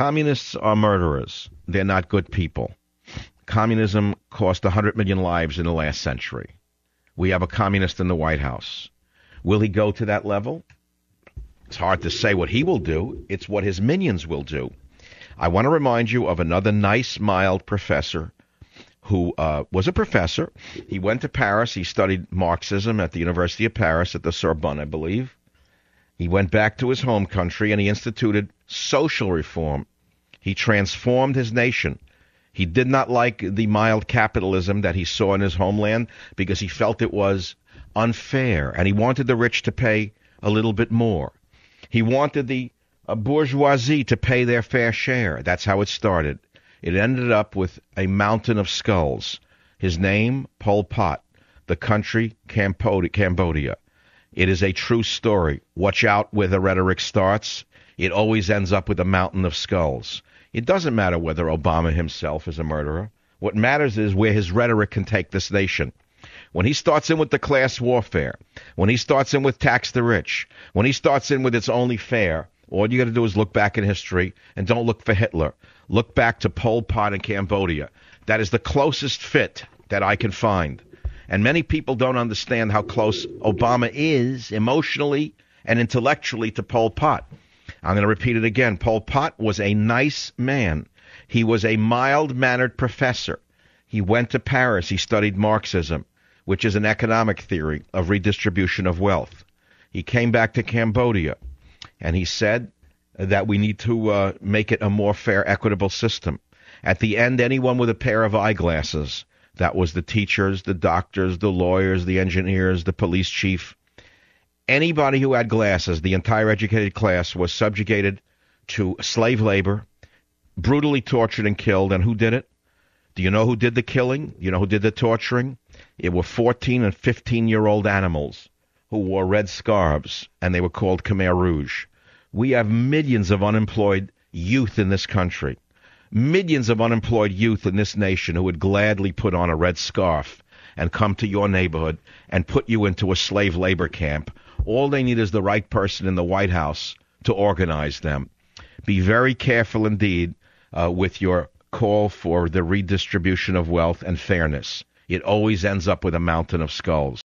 Communists are murderers. They're not good people. Communism cost 100 million lives in the last century. We have a communist in the White House. Will he go to that level? It's hard to say what he will do. It's what his minions will do. I want to remind you of another nice, mild professor who was a professor. He went to Paris. He studied Marxism at the University of Paris at the Sorbonne, I believe. He went back to his home country and he instituted social reform. He transformed his nation. He did not like the mild capitalism that he saw in his homeland because he felt it was unfair, and he wanted the rich to pay a little bit more. He wanted the bourgeoisie to pay their fair share. That's how it started. It ended up with a mountain of skulls. His name, Pol Pot. The country, Cambodia. It is a true story. Watch out where the rhetoric starts. It always ends up with a mountain of skulls. It doesn't matter whether Obama himself is a murderer. What matters is where his rhetoric can take this nation. When he starts in with the class warfare, when he starts in with tax the rich, when he starts in with it's only fair, all you got to do is look back in history and don't look for Hitler. Look back to Pol Pot in Cambodia. That is the closest fit that I can find. And many people don't understand how close Obama is emotionally and intellectually to Pol Pot. I'm going to repeat it again. Pol Pot was a nice man. He was a mild-mannered professor. He went to Paris. He studied Marxism, which is an economic theory of redistribution of wealth. He came back to Cambodia, and he said that we need to make it a more fair, equitable system. At the end, anyone with a pair of eyeglasses, that was the teachers, the doctors, the lawyers, the engineers, the police chief, anybody who had glasses, the entire educated class, was subjugated to slave labor, brutally tortured and killed. And who did it? Do you know who did the killing? You know who did the torturing? It were 14 and 15-year-old animals who wore red scarves, and they were called Khmer Rouge. We have millions of unemployed youth in this country, millions of unemployed youth in this nation who would gladly put on a red scarf and come to your neighborhood and put you into a slave labor camp. All they need is the right person in the White House to organize them. Be very careful indeed with your call for the redistribution of wealth and fairness. It always ends up with a mountain of skulls.